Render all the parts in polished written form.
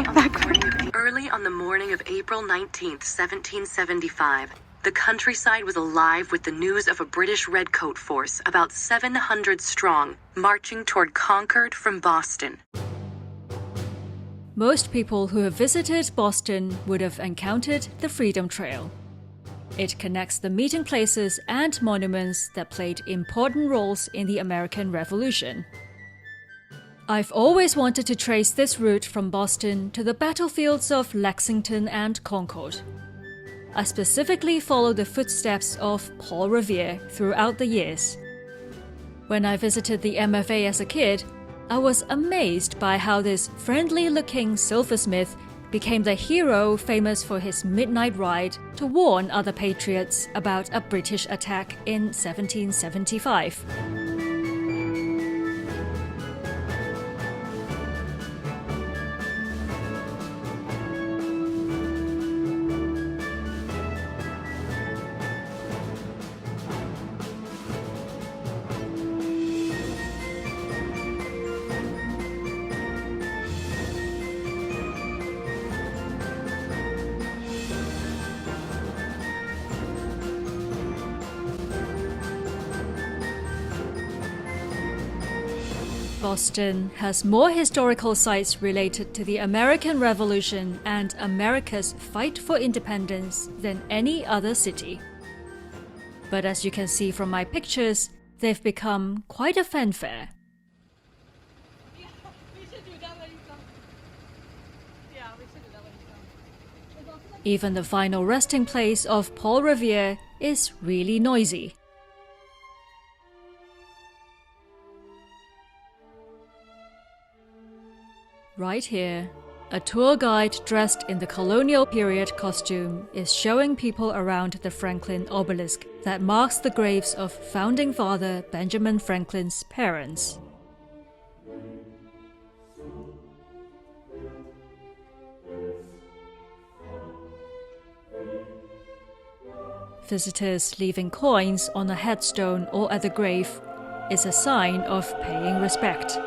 go back. Early on the morning of April 19th, 1775, the countryside was alive with the news of a British redcoat force, about 700 strong, marching toward Concord from Boston. Most people who have visited Boston would have encountered the Freedom Trail. It connects the meeting places and monuments that played important roles in the American Revolution. I've always wanted to trace this route from Boston to the battlefields of Lexington and Concord. I specifically followed the footsteps of Paul Revere throughout the years. When I visited the MFA as a kid, I was amazed by how this friendly-looking silversmith became the hero famous for his midnight ride to warn other patriots about a British attack in 1775. Boston has more historical sites related to the American Revolution and America's fight for independence than any other city. But as you can see from my pictures, they've become quite a fanfare. Even the final resting place of Paul Revere is really noisy. Right here, a tour guide dressed in the colonial period costume is showing people around the Franklin obelisk that marks the graves of founding father Benjamin Franklin's parents. Visitors leaving coins on a headstone or at the grave is a sign of paying respect.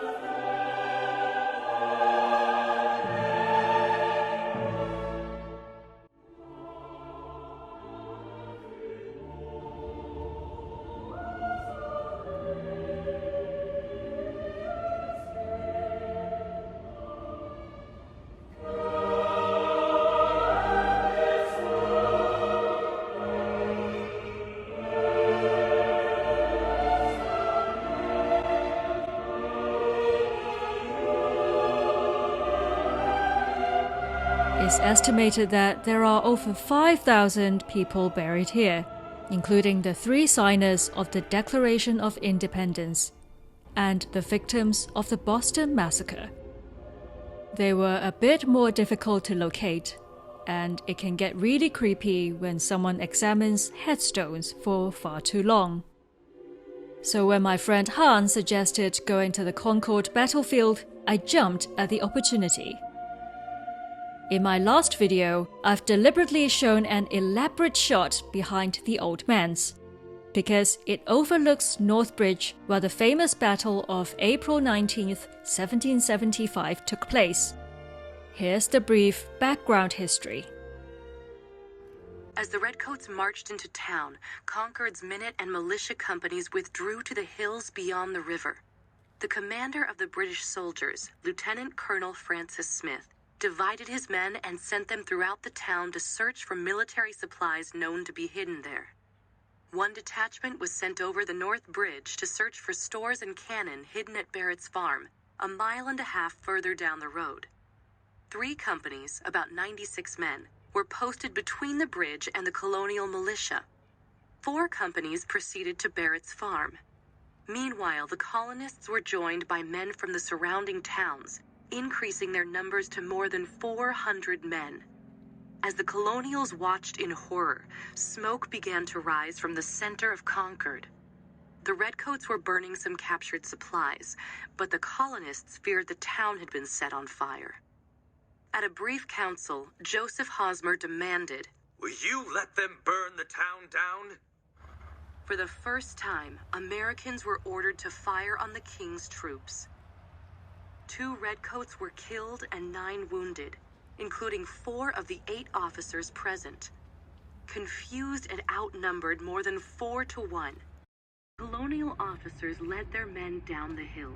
It's estimated that there are over 5,000 people buried here, including the 3 signers of the Declaration of Independence and the victims of the Boston Massacre. They were a bit more difficult to locate, and it can get really creepy when someone examines headstones for far too long. So when my friend Han suggested going to the Concord battlefield, I jumped at the opportunity. In my last video, I've deliberately shown an elaborate shot behind the old manse, because it overlooks North Bridge where the famous Battle of April 19th, 1775 took place. Here's the brief background history. As the Redcoats marched into town, Concord's minute and militia companies withdrew to the hills beyond the river. The commander of the British soldiers, Lieutenant Colonel Francis Smith, divided his men and sent them throughout the town to search for military supplies known to be hidden there. One detachment was sent over the North Bridge to search for stores and cannon hidden at Barrett's farm, a mile and a half further down the road. 3 companies, about 96 men, were posted between the bridge and the colonial militia. 4 companies proceeded to Barrett's farm. Meanwhile, the colonists were joined by men from the surrounding towns, increasing their numbers to more than 400 men. As the colonials watched in horror, smoke began to rise from the center of Concord. The Redcoats were burning some captured supplies, but the colonists feared the town had been set on fire. At a brief council, Joseph Hosmer demanded, "Will you let them burn the town down?" For the first time, Americans were ordered to fire on the king's troops. 2 redcoats were killed and 9 wounded, including 4 of the 8 officers present. Confused and outnumbered more than 4 to 1, colonial officers led their men down the hill.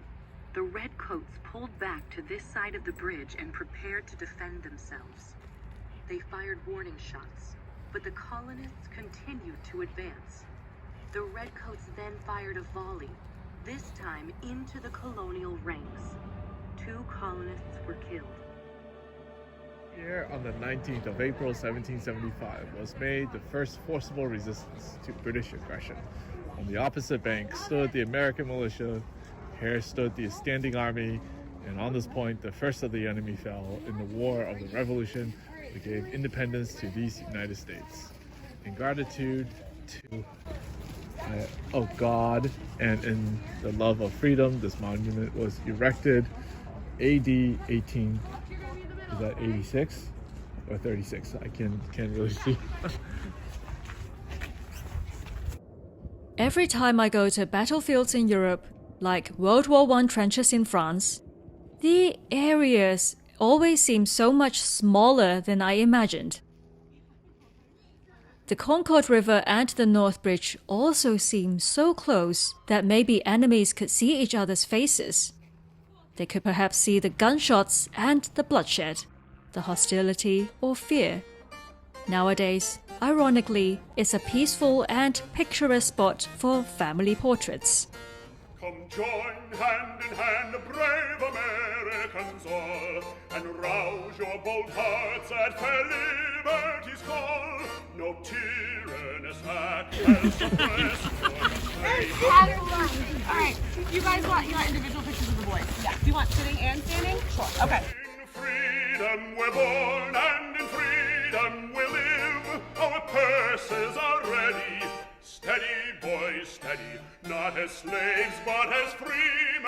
The redcoats pulled back to this side of the bridge and prepared to defend themselves. They fired warning shots, but the colonists continued to advance. The redcoats then fired a volley, this time into the colonial ranks. 2 colonists were killed. Here on the 19th of April 1775 was made the first forcible resistance to British aggression. On the opposite bank stood the American militia, here stood the standing army, and on this point the first of the enemy fell in the War of the Revolution that gave independence to these United States. In gratitude to God and in the love of freedom, this monument was erected AD 18. Is that 86 or 36? I can't really see. Every time I go to battlefields in Europe, like World War I trenches in France, the areas always seem so much smaller than I imagined. The Concord River and the North Bridge also seem so close that maybe enemies could see each other's faces. They could perhaps see the gunshots and the bloodshed, the hostility or fear. Nowadays, ironically, it's a peaceful and picturesque spot for family portraits. Come join hand in hand, brave Americans all, and rouse your bold hearts at fair liberty's call. No tyrannous act shall suppress your faith. Alright, you guys want individual pictures of the boys? Yeah. Do you want sitting and standing? Sure. Okay. In freedom we're born, and in freedom we live. Our purses are ready. Steady, boys, steady. Not as slaves, but as free